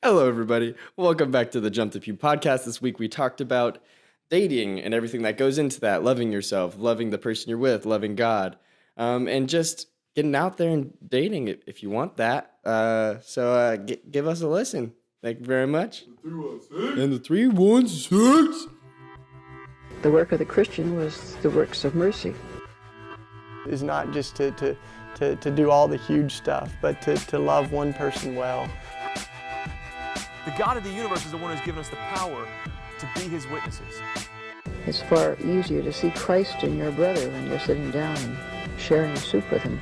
Hello, everybody. Welcome back to the Jump the Pew podcast. This week we talked about dating and everything that goes into that, loving yourself, loving the person you're with, loving God, and just getting out there and dating if you want that. Give us a listen. Thank you very much. And the 316. The work of the Christian was the works of mercy. Is not just to do all the huge stuff, but to love one person well. The God of the universe is the one who's given us the power to be his witnesses. It's far easier to see Christ in your brother when you're sitting down and sharing soup with him.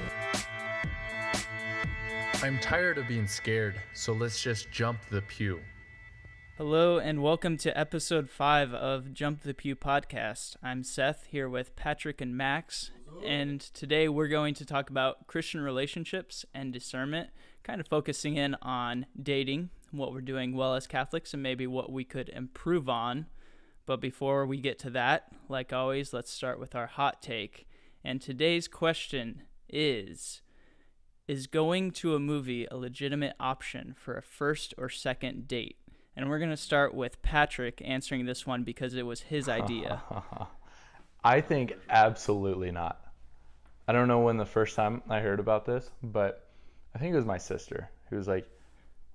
I'm tired of being scared, so let's just jump the pew. Hello and welcome to episode 5 of Jump the Pew podcast. I'm Seth here with Patrick and Max, and today we're going to talk about Christian relationships and discernment, kind of focusing in on dating, what we're doing well as Catholics, and maybe what we could improve on. But before we get to that, like always, let's start with our hot take. And today's question is going to a movie a legitimate option for a first or second date? And we're going to start with Patrick answering this one because it was his idea. I think absolutely not. I don't know when the first time I heard about this, but I think it was my sister who was like,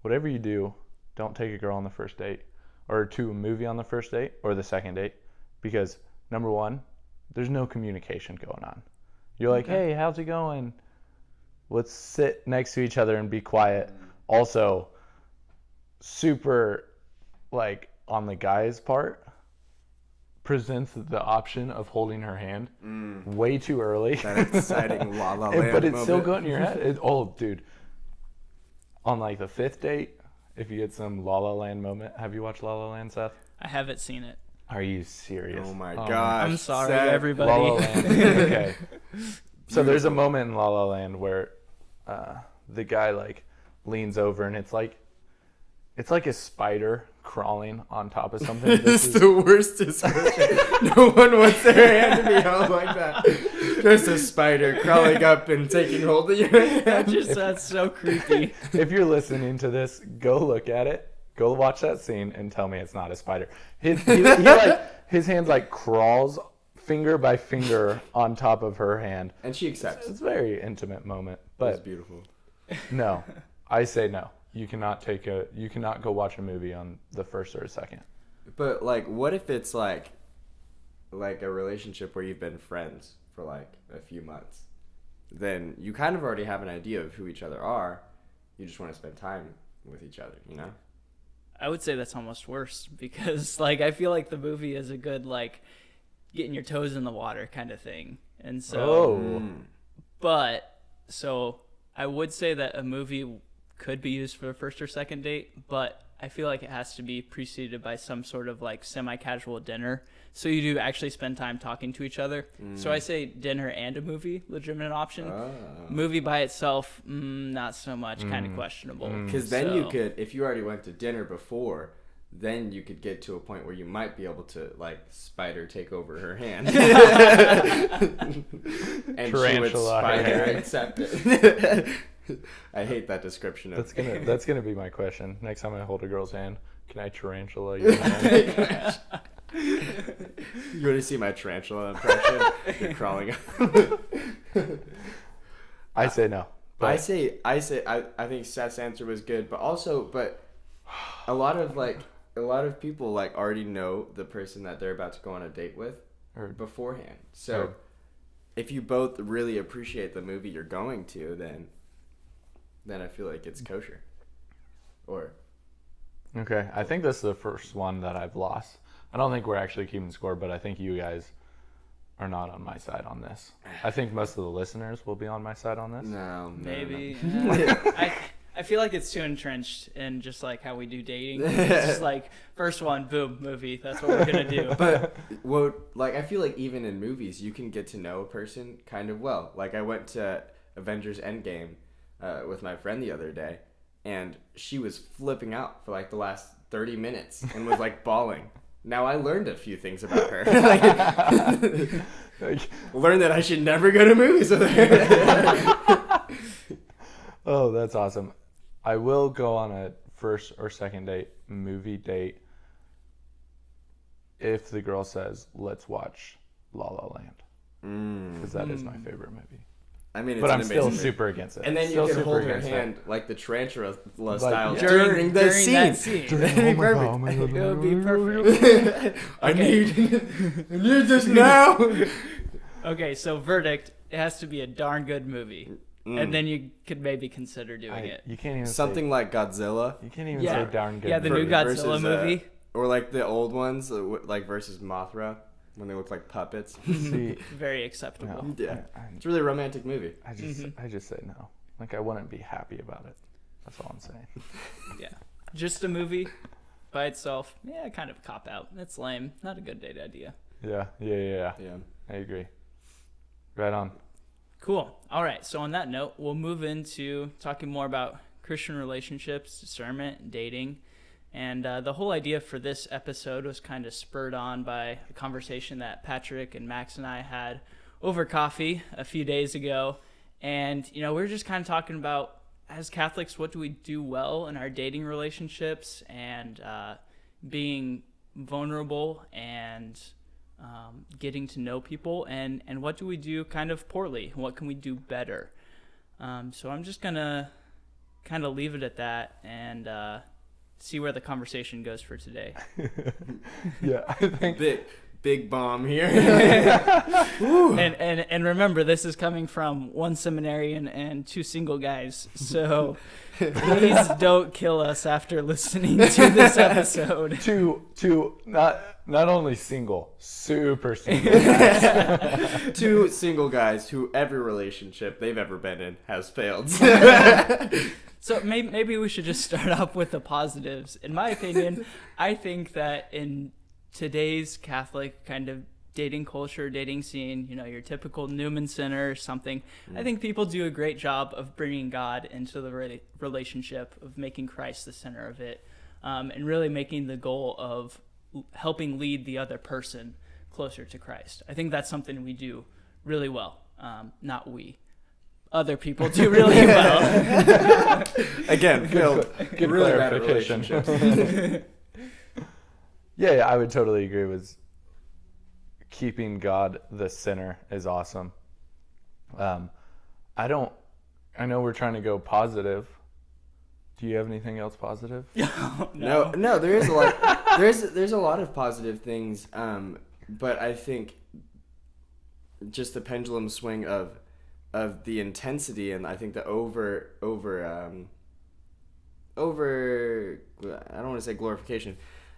whatever you do, don't take a girl on the first date or to a movie on the first date or the second date, because number one, there's no communication going on. You're like, hey, how's it going? Let's sit next to each other and be quiet. Also, super, like, on the guy's part, presents the option of holding her hand way too early. That exciting La La Land but it's moment. still going in your head. Dude. On, like, the fifth date, if you get some La La Land moment. Have you watched La La Land, Seth? I haven't seen it. Are you serious? Oh, my gosh. I'm sorry, Seth. everybody. La La Land. Okay. So there's a moment in La La Land where the guy, like, leans over and it's like a spider crawling on top of something. This is the worst description. No one wants their hand to be held like that. Just a spider crawling up and taking hold of your hand. That's so creepy. If you're listening to this, go look at it. Go watch that scene and tell me it's not a spider. His hand like crawls finger by finger on top of her hand. And she accepts. It's a very intimate moment. It's But beautiful. no, I say no. You cannot go watch a movie on the first or a second. But, like, what if it's, like a relationship where you've been friends for, like, a few months? Then you kind of already have an idea of who each other are. You just want to spend time with each other, you know? I would say that's almost worse because, like, I feel like the movie is a good, like, getting your toes in the water kind of thing. And so, so I would say that a movie could be used for a first or second date, but I feel like it has to be preceded by some sort of like semi-casual dinner, so you do actually spend time talking to each other. So I say dinner and a movie, legitimate option. Movie by itself, not so much, kind of questionable. Because then you could, if you already went to dinner before, then you could get to a point where you might be able to, like, spider take over her hand. And she would spider accept it. I hate that description of That's gonna be my question. Next time I hold a girl's hand, can I tarantula your hand? You want to see my tarantula impression? You're crawling up. I say no. I think Seth's answer was good, but a lot of people, like, already know the person that they're about to go on a date with beforehand. So if you both really appreciate the movie you're going to, then I feel like it's kosher. Okay, I think this is the first one that I've lost. I don't think we're actually keeping score, but I think you guys are not on my side on this. I think most of the listeners will be on my side on this. No, Maybe. I feel like it's too entrenched in just like how we do dating. It's just like first one, boom, movie. That's what we're gonna do. But I feel like even in movies, you can get to know a person kind of well. Like, I went to Avengers Endgame with my friend the other day, and she was flipping out for like the last 30 minutes and was like bawling. Now I learned a few things about her. Learned that I should never go to movies with her. Oh, that's awesome. I will go on a first or second date, movie date, if the girl says, let's watch La La Land. Because that is my favorite movie. I mean, it's But an I'm amazing still movie. super against it. And then Still you can super hold her against it. hand like the tarantula style yeah. during the during scene. that scene. That'd be perfect. Oh my God. It would be perfect. I need this now. Okay, so verdict, it has to be a darn good movie. And then you could maybe consider doing it. You can't even Something like Godzilla. say, you can't even Yeah. say darn good. Yeah, the new versus, Godzilla movie. Or like the old ones, like versus Mothra, when they look like puppets. See, Very acceptable. no, Yeah. It's a really romantic movie. I just say no. Like I wouldn't be happy about it. That's all I'm saying. Yeah. Just a movie by itself, yeah, kind of cop out. That's lame. Not a good date idea. Yeah. Yeah. I agree. Right on. Cool. All right. So on that note, we'll move into talking more about Christian relationships, discernment, dating. And the whole idea for this episode was kind of spurred on by a conversation that Patrick and Max and I had over coffee a few days ago. And, we were just kind of talking about, as Catholics, what do we do well in our dating relationships and being vulnerable and getting to know people, and what do we do kind of poorly? What can we do better? So I'm just going to kind of leave it at that and see where the conversation goes for today. Yeah, I think Big bomb here. and remember, this is coming from one seminarian and two single guys, so please don't kill us after listening to this episode. two not only single, super single. Two single guys who every relationship they've ever been in has failed. So maybe we should just start off with the positives. In my opinion, I think that in today's Catholic kind of dating culture, dating scene, your typical Newman Center or something, I think people do a great job of bringing God into the relationship, of making Christ the center of it, and really making the goal of helping lead the other person closer to Christ. I think that's something we do really well. Not we. Other people do really well. Again, failed. Good really bad clarification. relationships. Yeah, I would totally agree with keeping God the center is awesome. I know we're trying to go positive. Do you have anything else positive? No, there is a lot. There's a lot of positive things, but I think just the pendulum swing of the intensity, and I think the over I don't want to say glorification,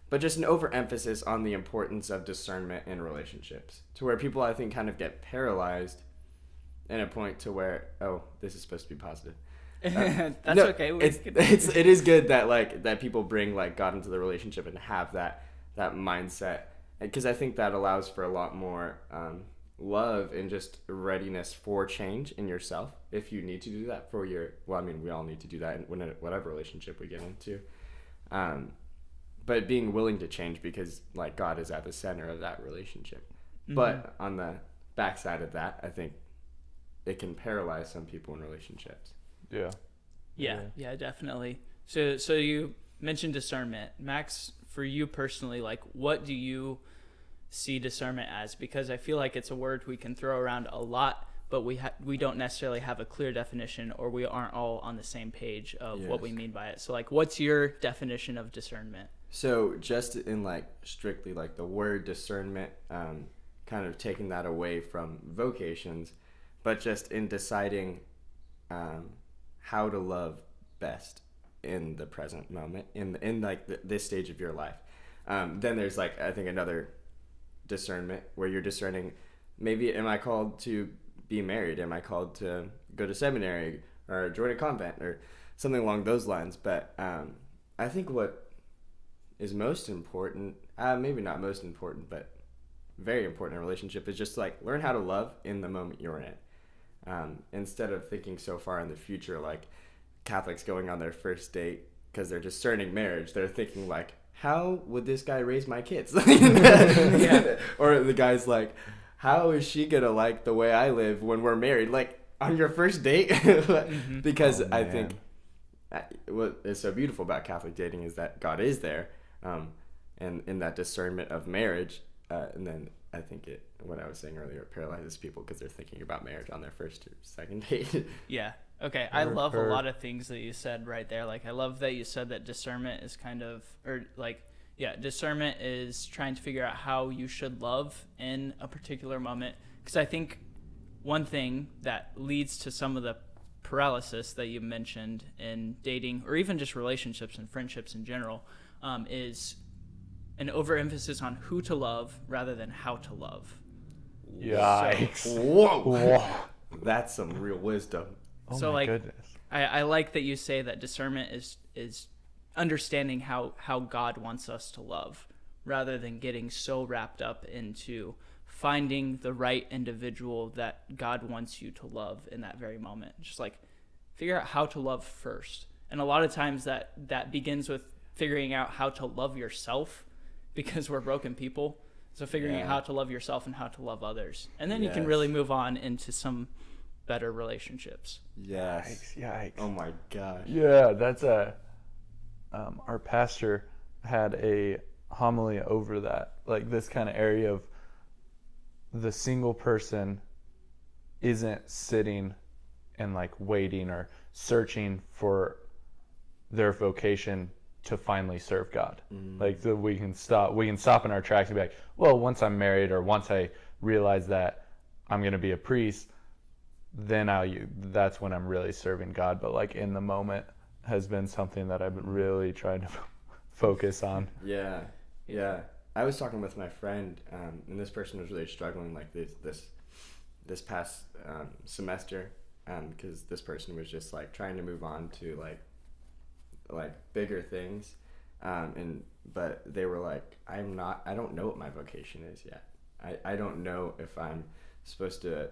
but just an overemphasis on the importance of discernment in relationships, to where people, I think, kind of get paralyzed in a point to where, oh, this is supposed to be positive. That's okay. It is good that people bring God into the relationship and have that mindset, because I think that allows for a lot more love and just readiness for change in yourself, if you need to do that for we all need to do that in whatever relationship we get into. But being willing to change because God is at the center of that relationship. Mm-hmm. But on the backside of that, I think it can paralyze some people in relationships. Yeah, definitely. So you mentioned discernment. Max, for you personally, what do you see discernment as? Because I feel like it's a word we can throw around a lot, but we don't necessarily have a clear definition, or we aren't all on the same page of what we mean by it. So what's your definition of discernment? So just in strictly the word discernment, kind of taking that away from vocations, but just in deciding how to love best in the present moment, in this stage of your life. Then there's I think another discernment where you're discerning, maybe am I called to be married? Am I called to go to seminary or join a convent or something along those lines? But I think what is most important, maybe not most important, but very important in a relationship, is just learn how to love in the moment you're in. Instead of thinking so far in the future, Catholics going on their first date because they're discerning marriage, they're thinking how would this guy raise my kids? Or the guy's how is she gonna like the way I live when we're married? On your first date? Because I think what is so beautiful about Catholic dating is that God is there, and in that discernment of marriage, and then I think what I was saying earlier, it paralyzes people because they're thinking about marriage on their first or second date. Yeah. Okay. I love a lot of things that you said right there. Like, I love that you said that discernment is discernment is trying to figure out how you should love in a particular moment. Because I think one thing that leads to some of the paralysis that you mentioned in dating, or even just relationships and friendships in general, is an overemphasis on who to love rather than how to love. Yikes. Whoa. That's some real wisdom. Oh my goodness. I like that you say that discernment is understanding how God wants us to love, rather than getting so wrapped up into finding the right individual that God wants you to love in that very moment. Just like figure out how to love first. And a lot of times that begins with figuring out how to love yourself, because we're broken people. So figuring out how to love yourself and how to love others. And then you can really move on into some better relationships. Yes. Yikes. Oh my gosh. Yeah, that's our pastor had a homily over that, like this kind of area of the single person isn't sitting and like waiting or searching for their vocation to finally serve God. Like we can stop in our tracks and be like, well, once I'm married or once I realize that I'm going to be a priest, then that's when I'm really serving God. But like in the moment has been something that I've been really trying to focus on. Yeah. I was talking with my friend, and this person was really struggling like this past semester, because this person was just like trying to move on to like bigger things, but they were like, I don't know what my vocation is yet. I don't know if I'm supposed to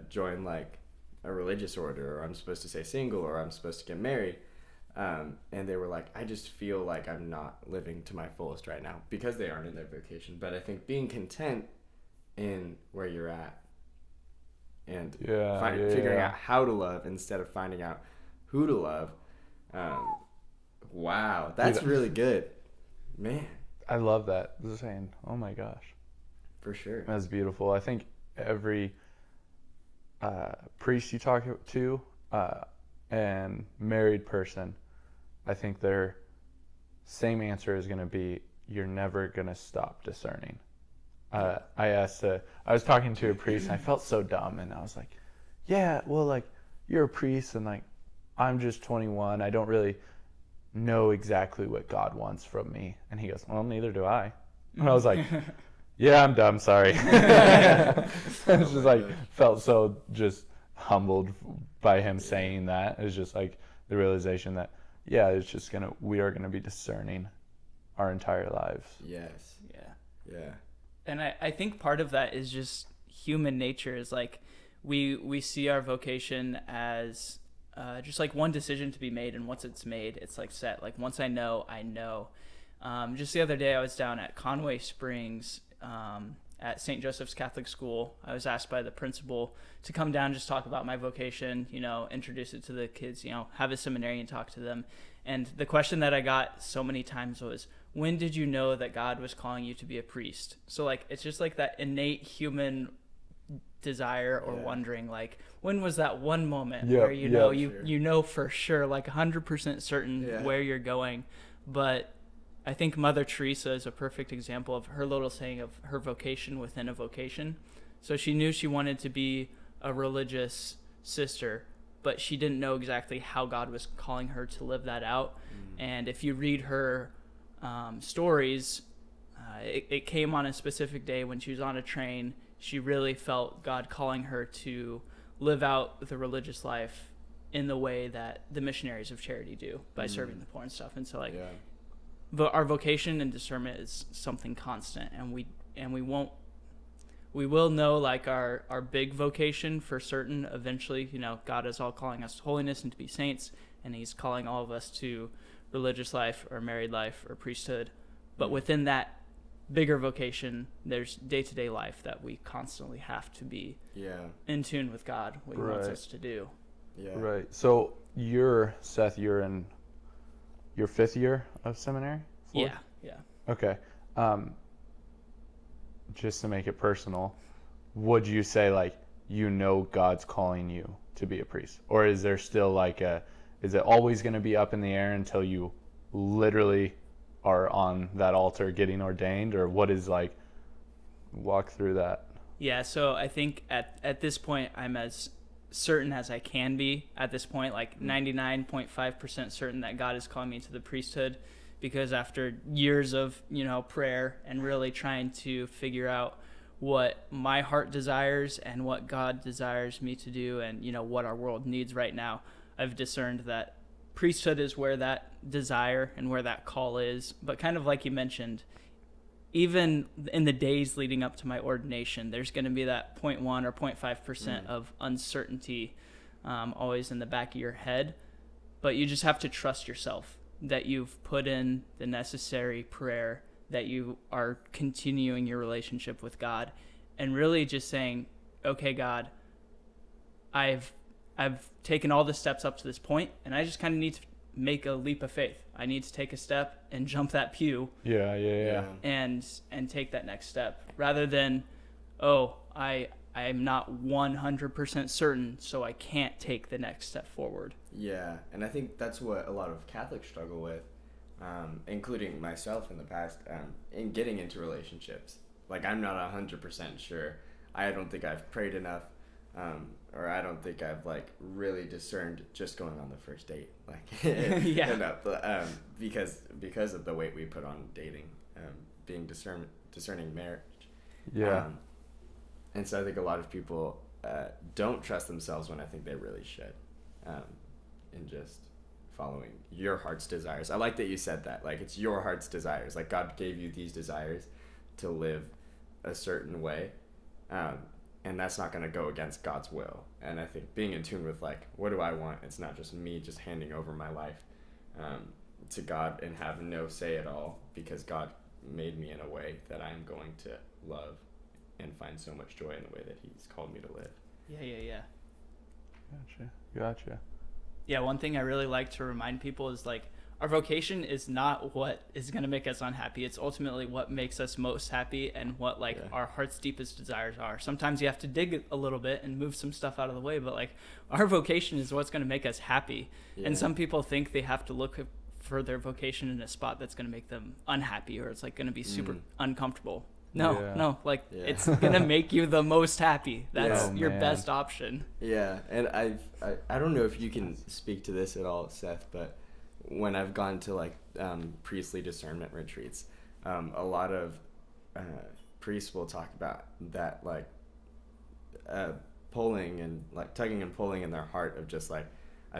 join like a religious order, or I'm supposed to stay single, or I'm supposed to get married. And they were like, I just feel like I'm not living to my fullest right now, because they aren't in their vocation. But I think being content in where you're at and figuring out how to love instead of finding out who to love. Wow, that's really good, man. I love that saying. Oh my gosh, for sure. That's beautiful. I think every priest you talk to and married person, I think their same answer is going to be, you're never going to stop discerning. I was talking to a priest and I felt so dumb, and I was like, yeah, well, like, you're a priest and like I'm just 21. I don't really know exactly what God wants from me. And he goes, well, neither do I. And I was like, yeah, I'm dumb, sorry. It's just like, felt so just humbled by him saying that. It was just like the realization that, we are gonna be discerning our entire lives. Yes. Yeah. And I think part of that is just human nature. Is like we see our vocation as just like one decision to be made, and once it's made, it's like set. Like once I know, I know. Just the other day, I was down at Conway Springs at St. Joseph's Catholic School. I was asked by the principal to come down, just talk about my vocation, introduce it to the kids, have a seminarian talk to them. And the question that I got so many times was, when did you know that God was calling you to be a priest? So like, it's just like that innate human desire or wondering, like, when was that one moment where you know for sure, like 100% certain where you're going. But I think Mother Teresa is a perfect example of her little saying of her vocation within a vocation. So she knew she wanted to be a religious sister, but she didn't know exactly how God was calling her to live that out. And if you read her stories, it came on a specific day when she was on a train. She really felt God calling her to live out the religious life in the way that the missionaries of charity do, by serving the poor and stuff. And so like, our vocation and discernment is something constant, and we will know like our big vocation for certain eventually. God is all calling us to holiness and to be saints, and he's calling all of us to religious life or married life or priesthood. But within that bigger vocation, there's day-to-day life that we constantly have to be in tune with God, what he wants us to do. Right. So Seth, you're in your 5th year of seminary? 4th? Yeah. Okay. Just to make it personal, would you say like God's calling you to be a priest, or is there still is it always going to be up in the air until you literally are on that altar getting ordained, or what is walk through that? Yeah, so I think at this point I'm as certain as I can be at this point, like 99.5% certain that God is calling me to the priesthood, because after years of, prayer and really trying to figure out what my heart desires and what God desires me to do and, what our world needs right now, I've discerned that priesthood is where that desire and where that call is. But kind of like you mentioned, even in the days leading up to my ordination, there's going to be that 0.1 or 0.5% of uncertainty always in the back of your head. But you just have to trust yourself that you've put in the necessary prayer, that you are continuing your relationship with God, and really just saying, okay, God, I've taken all the steps up to this point, and I just kind of need to make a leap of faith. I need to take a step and jump that pew. Yeah. And take that next step, rather than, I'm not 100% certain, so I can't take the next step forward. Yeah, and I think that's what a lot of Catholics struggle with, including myself in the past, in getting into relationships. Like, I'm not 100% sure. I don't think I've prayed enough, or I don't think I've really discerned just going on the first date, because of the weight we put on dating, being discerning marriage. Yeah. And so I think a lot of people don't trust themselves when I think they really should, in just following your heart's desires. I like that you said that, it's your heart's desires. Like, God gave you these desires to live a certain way, and that's not going to go against God's will. And I think being in tune with what do I want? It's not just me just handing over my life to God and have no say at all, because God made me in a way that I'm going to love and find so much joy in the way that He's called me to live. Yeah. Gotcha. Yeah, one thing I really like to remind people is our vocation is not what is going to make us unhappy. It's ultimately what makes us most happy and what our heart's deepest desires are. Sometimes you have to dig a little bit and move some stuff out of the way, but our vocation is what's going to make us happy. Yeah. And some people think they have to look for their vocation in a spot that's going to make them unhappy, or it's going to be super uncomfortable. No, it's going to make you the most happy. That's your best option. Yeah, and I don't know if you can speak to this at all, Seth, but when I've gone to priestly discernment retreats, a lot of priests will talk about that, pulling and tugging and pulling in their heart of just I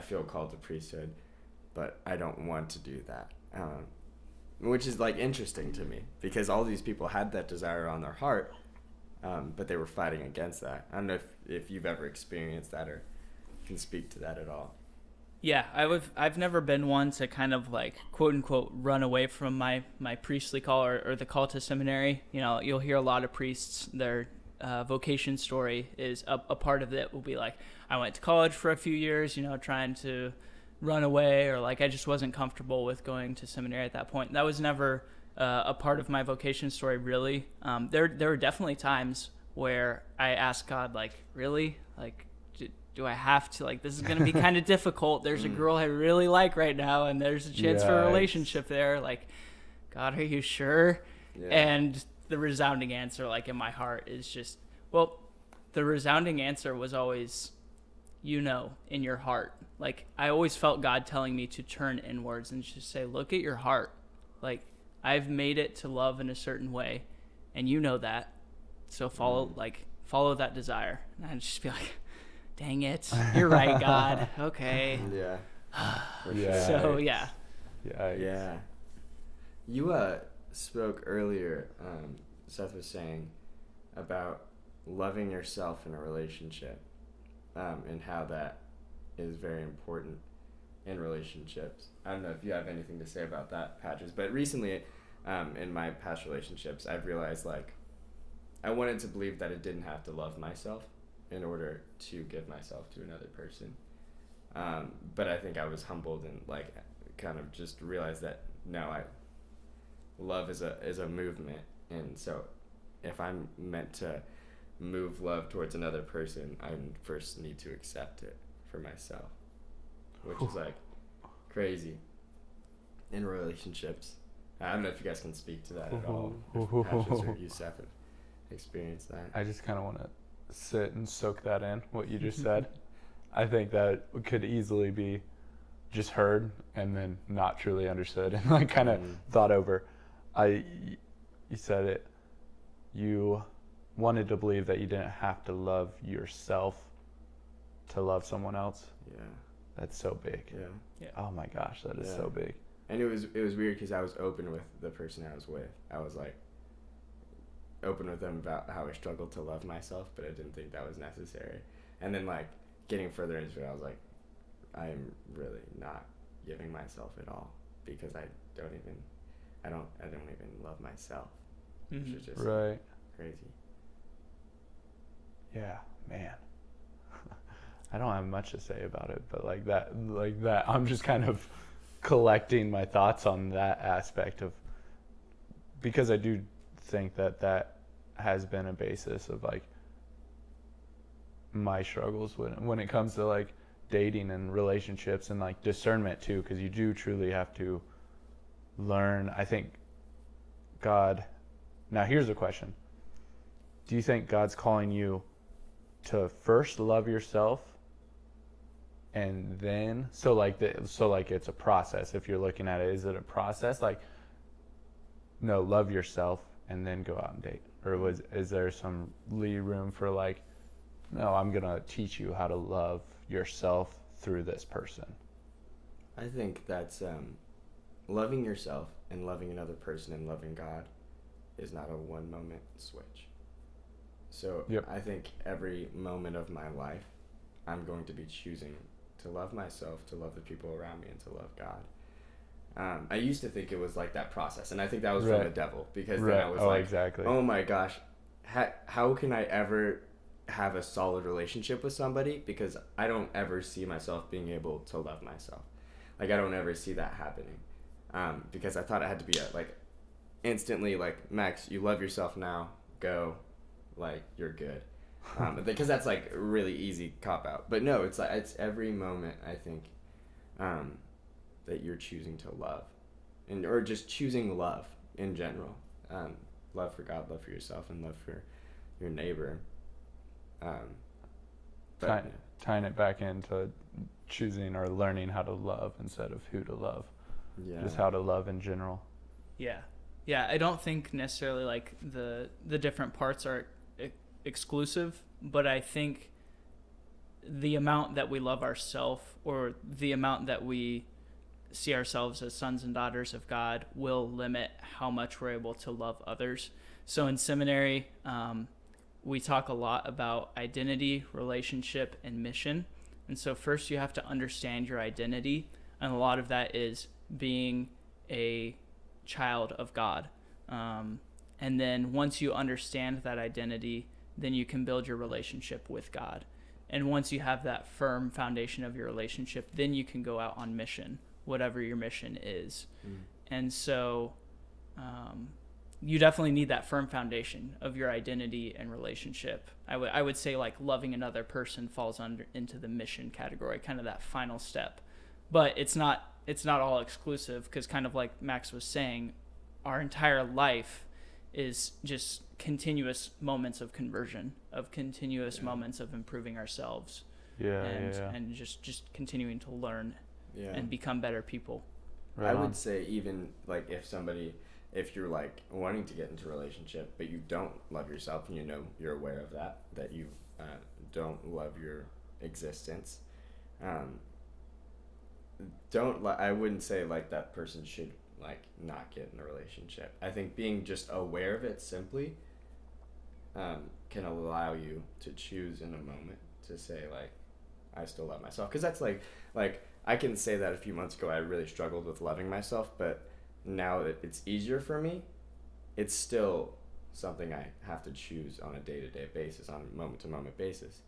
feel called to priesthood, but I don't want to do that. Which is interesting to me, because all these people had that desire on their heart, but they were fighting against that. I don't know if you've ever experienced that or can speak to that at all. Yeah, I've never been one to kind of quote unquote run away from my priestly call or the call to seminary. You'll hear a lot of priests, their vocation story is a part of it will be I went to college for a few years, trying to run away, or I just wasn't comfortable with going to seminary at that point. That was never a part of my vocation story, really. There were definitely times where I asked God, really? Do I have to? This is going to be kind of difficult. There's a girl I really like right now, and there's a chance for a relationship there. God, are you sure? Yeah. And the resounding answer, in my heart, is just, the resounding answer was always, in your heart. I always felt God telling me to turn inwards and just say, look at your heart. I've made it to love in a certain way, and that. So follow that desire. And I'd just be dang it, you're right, God. Okay. Yeah. So yeah. Yeah. You spoke earlier, Seth was saying about loving yourself in a relationship, and how that is very important in relationships. I don't know if you have anything to say about that, Patches, but recently, in my past relationships, I've realized I wanted to believe that I didn't have to love myself in order to give myself to another person. But I think I was humbled and like kind of just realized that no, love is a movement, and so if I'm meant to move love towards another person, I first need to accept it for myself, which is like crazy in relationships. I don't know if you guys can speak to that at all. If Patches or Youssef have experienced that. I just kind of want to sit and soak that in, what you just said. I think that could easily be just heard and then not truly understood and like kind of thought over. You said it. You wanted to believe that you didn't have to love yourself to love someone else. Yeah. That's so big. Yeah. Oh my gosh, that is so big. And it was weird because I was open with the person I was with. I was like open with them about how I struggled to love myself, but I didn't think that was necessary. And then like getting further into it, I was like, I'm really not giving myself at all because I don't even love myself, which is just crazy. Yeah, man. I don't have much to say about it, but like that, I'm just kind of collecting my thoughts on that aspect of, because I do think that has been a basis of like my struggles when it comes to like dating and relationships and like discernment too, because you do truly have to learn. I think God, now here's a question. Do you think God's calling you to first love yourself and then, so like it's a process? If you're looking at it, is it a process? Like, no, love yourself and then go out and date? Or is there some room for like, no, I'm going to teach you how to love yourself through this person? I think that's loving yourself and loving another person and loving God is not a one moment switch. So I think every moment of my life, I'm going to be choosing to love myself, to love the people around me, and to love God. I used to think it was like that process, and I think that was from the devil, because then I was oh my gosh, how can I ever have a solid relationship with somebody, because I don't ever see myself being able to love myself. Like, I don't ever see that happening, because I thought it had to be like instantly, like, Max, you love yourself now, go, like, you're good. Because that's like a really easy cop out. But no, it's like, it's every moment, I think, that you're choosing to love, or just choosing love in general. Love for God, love for yourself, and love for your neighbor. Tying it back into choosing or learning how to love instead of who to love. Yeah. Just how to love in general. Yeah. I don't think necessarily like the different parts are exclusive, but I think the amount that we love ourselves, or the amount that we see ourselves as sons and daughters of God, will limit how much we're able to love others. So in seminary, we talk a lot about identity, relationship, and mission. And so first you have to understand your identity, and a lot of that is being a child of God. And then once you understand that identity, then you can build your relationship with God. And once you have that firm foundation of your relationship, then you can go out on mission, whatever your mission is. And so you definitely need that firm foundation of your identity and relationship. I would say like loving another person falls into the mission category, kind of that final step. But it's not all exclusive, because kind of like Max was saying, our entire life is just continuous moments of conversion, of continuous moments of improving ourselves, and just continuing to learn and become better people. Right. I would say, even like if you're like wanting to get into a relationship but you don't love yourself, and you're aware of that you don't love your existence, I wouldn't say like that person should like not get in a relationship. I think being just aware of it simply can allow you to choose in a moment to say like, I still love myself. Because that's like I can say that a few months ago I really struggled with loving myself, but now that it's easier for me, it's still something I have to choose on a day-to-day basis, on a moment-to-moment basis.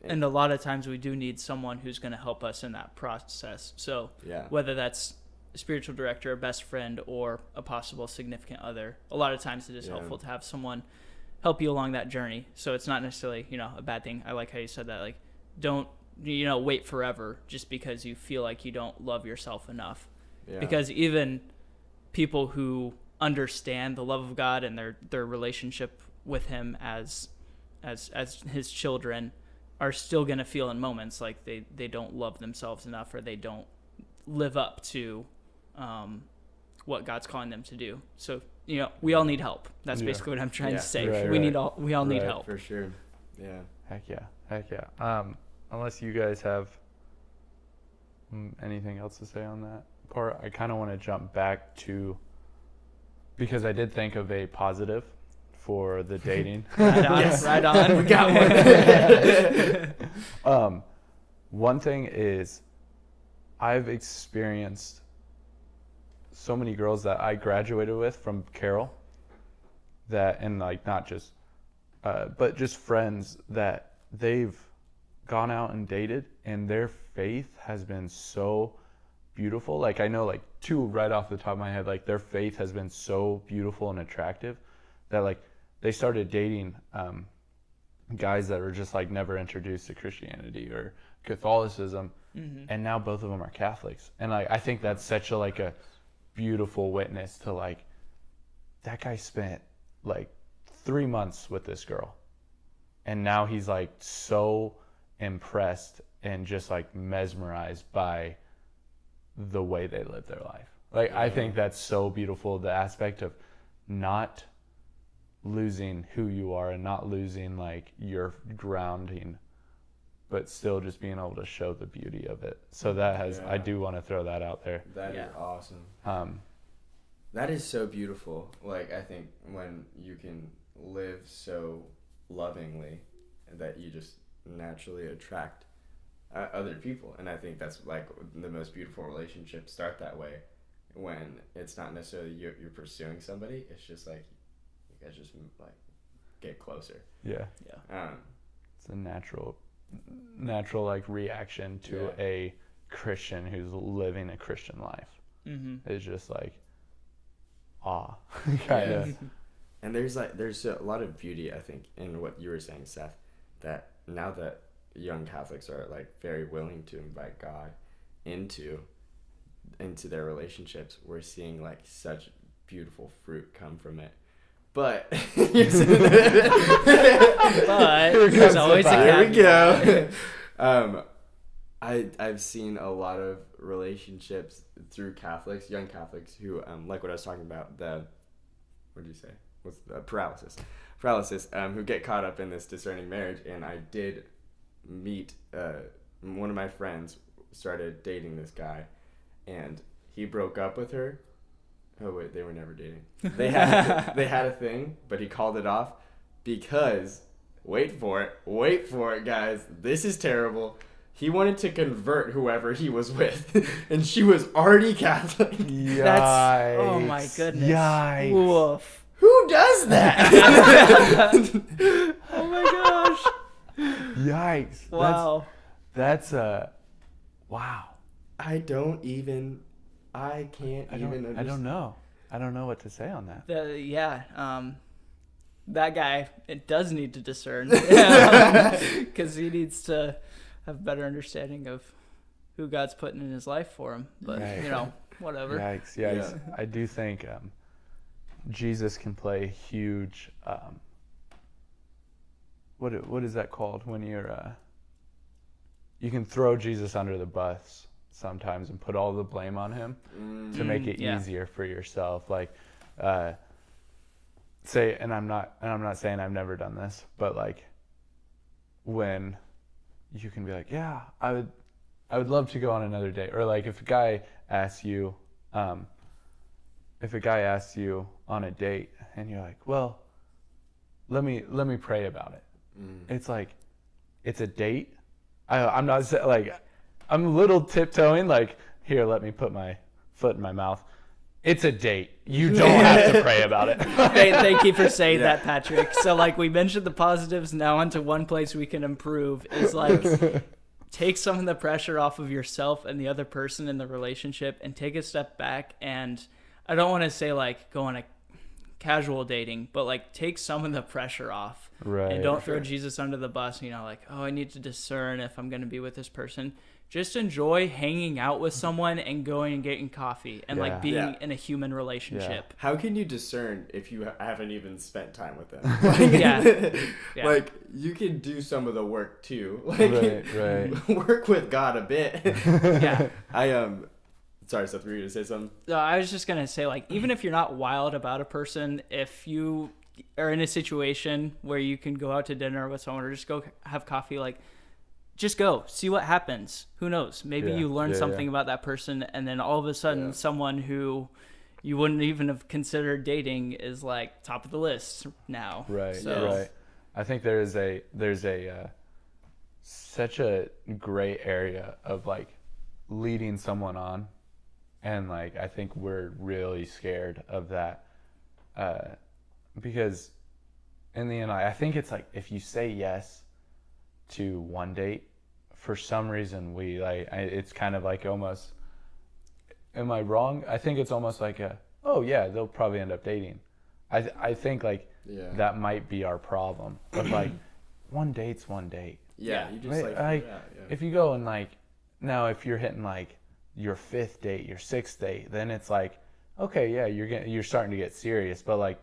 And a lot of times we do need someone who's going to help us in that process. So Yeah. whether that's a spiritual director, a best friend, or a possible significant other, a lot of times it is helpful to have someone help you along that journey. So it's not necessarily, a bad thing. I like how you said that. Like, don't, wait forever just because you feel like you don't love yourself enough. Yeah. Because even people who understand the love of God and their relationship with him as his children are still going to feel in moments like they don't love themselves enough, or they don't live up to what God's calling them to do. So, we all need help. That's basically what I'm trying to say. Right, We all need help. For sure. Yeah. Heck yeah. Unless you guys have anything else to say on that part, I kind of want to jump back to, because I did think of a positive for the dating. Right on. We got one. One thing is, I've experienced so many girls that I graduated with from Carroll, and like not just, but just friends that they've gone out and dated, and their faith has been so beautiful. Like, I know like two right off the top of my head, like their faith has been so beautiful and attractive that like they started dating guys that were just like never introduced to Christianity or Catholicism, and now both of them are Catholics. And like, I think that's such a beautiful witness to like, that guy spent like 3 months with this girl, and now he's like so impressed and just like mesmerized by the way they live their life. Like, I think that's so beautiful, the aspect of not losing who you are and not losing like your grounding, but still just being able to show the beauty of it. So that has, I do want to throw that out there. That is awesome. That is so beautiful. Like, I think when you can live so lovingly that you just naturally attract other people. And I think that's like the most beautiful relationships start that way, when it's not necessarily you're pursuing somebody. It's just like you guys just like get closer. Yeah. It's a natural like reaction to a Christian who's living a Christian life. It's just like awe, kind of. And there's a lot of beauty, I think, in what you were saying, Seth, that now that young Catholics are like very willing to invite God into their relationships, we're seeing like such beautiful fruit come from it. But there's always a caveat. Here we go. I've seen a lot of relationships through Catholics, young Catholics, who like what I was talking about, what did you say? What's the paralysis, who get caught up in this discerning marriage. And I did meet one of my friends started dating this guy, and he broke up with her. Oh wait, they were never dating. They had a thing, but he called it off because, wait for it, guys. This is terrible. He wanted to convert whoever he was with, and she was already Catholic. Yikes. Oh my goodness. Yikes. Woof. Who does that? Oh my gosh. Yikes. Wow. That's wow. I can't even I don't know. I don't know what to say on that. That guy, it does need to discern, because he needs to have better understanding of who God's putting in his life for him. But Right. whatever. Yikes. Yeah. I do think Jesus can play huge. What is that called when you're? You can throw Jesus under the bus sometimes and put all the blame on him to make it easier for yourself. Like, say, and I'm not saying I've never done this, but like, when you can be like, yeah, I would love to go on another date, or like if a guy asks you on a date and you're like, well, let me pray about it. It's like, it's a date. I'm not like, I'm a little tiptoeing, like, here, let me put my foot in my mouth. It's a date. You don't have to pray about it. Thank you for saying that, Patrick. So, like, we mentioned the positives. Now onto one place we can improve is, like, take some of the pressure off of yourself and the other person in the relationship and take a step back. And I don't want to say, like, go on a casual dating, but, like, take some of the pressure off. Right. And don't throw Jesus under the bus, like, oh, I need to discern if I'm going to be with this person. Just enjoy hanging out with someone and going and getting coffee and like being in a human relationship. How can you discern if you haven't even spent time with them? Like, like you can do some of the work too. Like, right. Work with God a bit. Sorry, Seth, were you going to say something? No, I was just going to say, like, even if you're not wild about a person, if you are in a situation where you can go out to dinner with someone or just go have coffee, like, just go see what happens. Who knows? Maybe you learn something about that person, and then all of a sudden someone who you wouldn't even have considered dating is like top of the list now. Right. So, right. I think there's such a gray area of like leading someone on, and like I think we're really scared of that because in the end I think it's like if you say yes to one date, for some reason we like it's kind of like almost, am I wrong? I think it's almost like they'll probably end up dating. I think like that might be our problem, but like one date's one date. You just if you go and like now if you're hitting like your 5th date, your 6th date, then it's like okay, you're starting to get serious, but like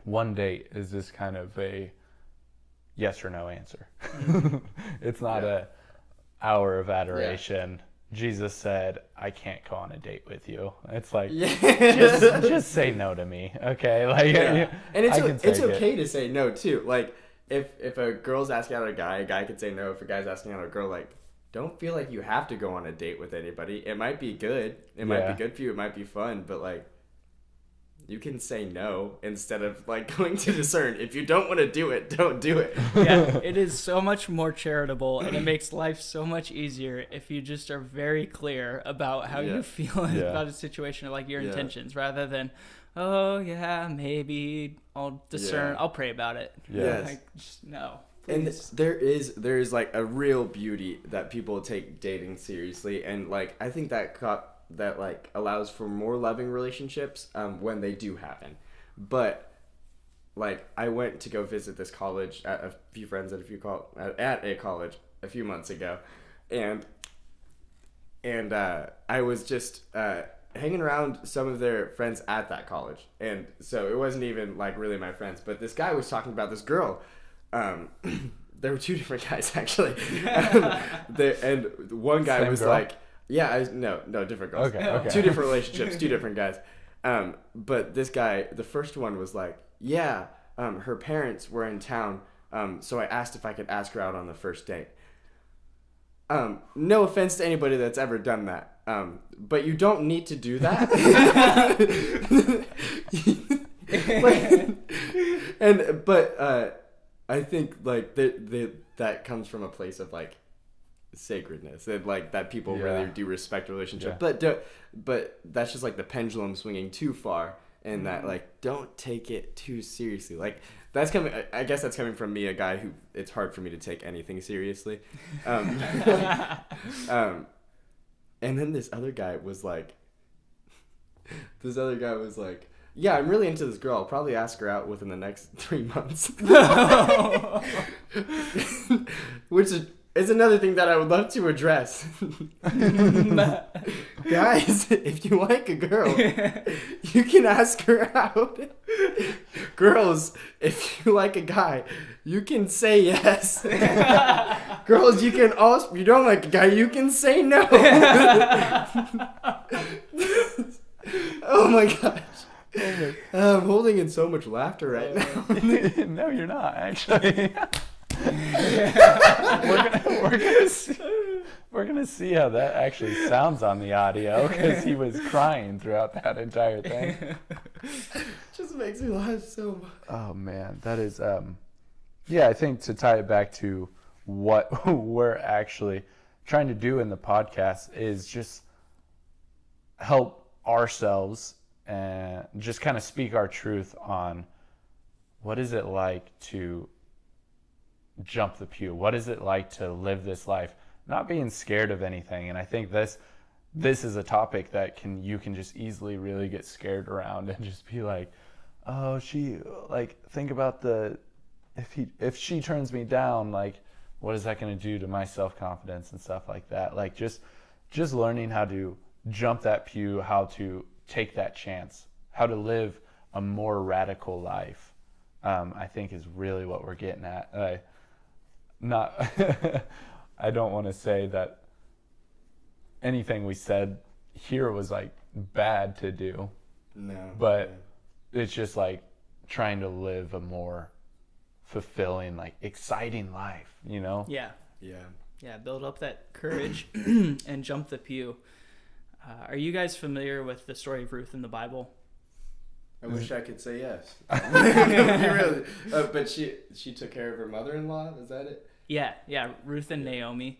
one date is just kind of a yes or no answer. It's not a hour of adoration. Jesus said, I can't go on a date with you. It's like, just say no to me, okay? Like, and it's okay to say no too. Like, if a girl's asking out a guy could say no. If a guy's asking out a girl, like, don't feel like you have to go on a date with anybody. It might be good. It might be good for you. It might be fun, but like, you can say no instead of like going to discern. If you don't want to do it, don't do it. It is so much more charitable, and it makes life so much easier if you just are very clear about how you feel about a situation, or like your intentions, rather than, maybe I'll discern. I'll pray about it. Like, just no. Please. And there is like a real beauty that people take dating seriously, and like I think that like allows for more loving relationships when they do happen. But like I went to go visit this college at a few friends at a college a few months ago, and I was just hanging around some of their friends at that college, and so it wasn't even like really my friends, but this guy was talking about this girl. There were 2 different guys actually, and one guy Same was girl? like, no, different girls. Okay. 2 different relationships, 2 different guys. But this guy, the first one was like, her parents were in town, so I asked if I could ask her out on the first date. No offense to anybody that's ever done that, but you don't need to do that. But I think like that comes from a place of like sacredness, and like that people really do respect a relationship, but that's just like the pendulum swinging too far, and that like don't take it too seriously. Like that's coming, I guess that's coming from me, a guy who it's hard for me to take anything seriously. And then this other guy was like, yeah, I'm really into this girl. I'll probably ask her out within the next 3 months. Which is another thing that I would love to address. Guys, if you like a girl, you can ask her out. Girls, if you like a guy, you can say yes. Girls, you don't like a guy, you can say no. Oh my gosh. I'm holding in so much laughter right now. No, you're not, actually. We're gonna see how that actually sounds on the audio, because he was crying throughout that entire thing. Just makes me laugh so much. Oh man, that is I think to tie it back to what we're actually trying to do in the podcast is just help ourselves and just kind of speak our truth on what is it like to jump the pew? What is it like to live this life, not being scared of anything? And I think this is a topic that you can just easily really get scared around and just be like, oh, think about if she turns me down, like, what is that going to do to my self-confidence and stuff like that? Like, just learning how to jump that pew, how to take that chance, how to live a more radical life, I think is really what we're getting at. I don't want to say that anything we said here was like bad to do. No. But it's just like trying to live a more fulfilling, like exciting life, you know? Yeah. Yeah. Build up that courage and jump the pew. Are you guys familiar with the story of Ruth in the Bible? I wish I could say yes. Really? But she took care of her mother-in-law? Is that it? Yeah. Ruth and Naomi.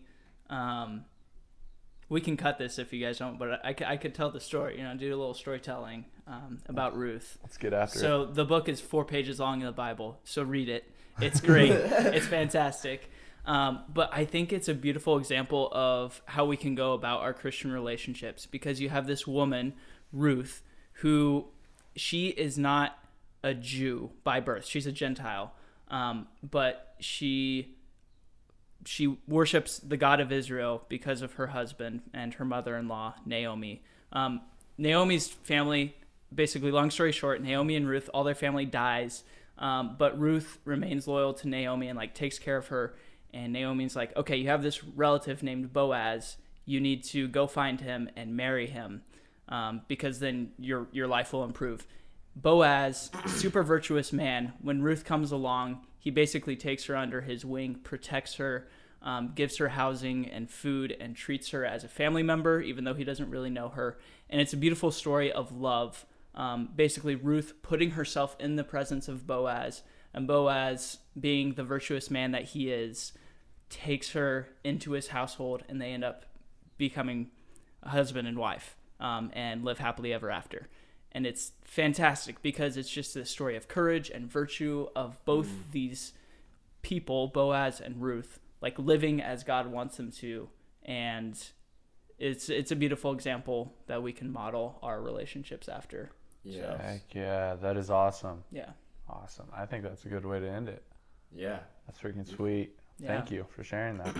We can cut this if you guys don't, but I could tell the story, do a little storytelling about Ruth. Let's get after it. So the book is 4 pages long in the Bible, so read it. It's great. It's fantastic. But I think it's a beautiful example of how we can go about our Christian relationships, because you have this woman, Ruth, who she is not a Jew by birth. She's a Gentile, but she worships the God of Israel because of her husband and her mother-in-law, Naomi. Naomi's family, basically, long story short, Naomi and Ruth, all their family dies, but Ruth remains loyal to Naomi and takes care of her. And Naomi's like, okay, you have this relative named Boaz. You need to go find him and marry him, because then your life will improve. Boaz, super virtuous man. When Ruth comes along, he basically takes her under his wing, protects her, gives her housing and food, and treats her as a family member, even though he doesn't really know her. And it's a beautiful story of love. Basically, Ruth putting herself in the presence of Boaz, and Boaz, being the virtuous man that he is, takes her into his household, and they end up becoming a husband and wife, and live happily ever after. And it's fantastic because it's just a story of courage and virtue of both these people, Boaz and Ruth, living as God wants them to. And it's a beautiful example that we can model our relationships after. Yeah. So, Heck yeah, that is awesome. yeah. Awesome. I think that's a good way to end it. Yeah. That's freaking sweet. Yeah. Thank you for sharing that.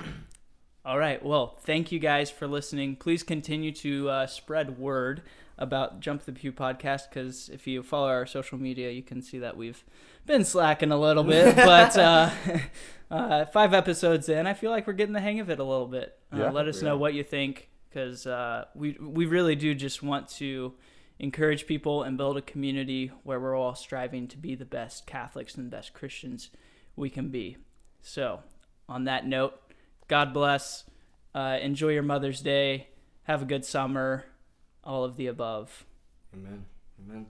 All right. Well, thank you guys for listening. Please continue to spread word about Jump the Pew podcast, because if you follow our social media, you can see that we've been slacking a little bit. But 5 episodes in, I feel like we're getting the hang of it a little bit. Yeah. Let us know what you think, because we really do just want to encourage people and build a community where we're all striving to be the best Catholics and the best Christians we can be. So, on that note, God bless. Enjoy your Mother's Day. Have a good summer. All of the above. Amen. Amen.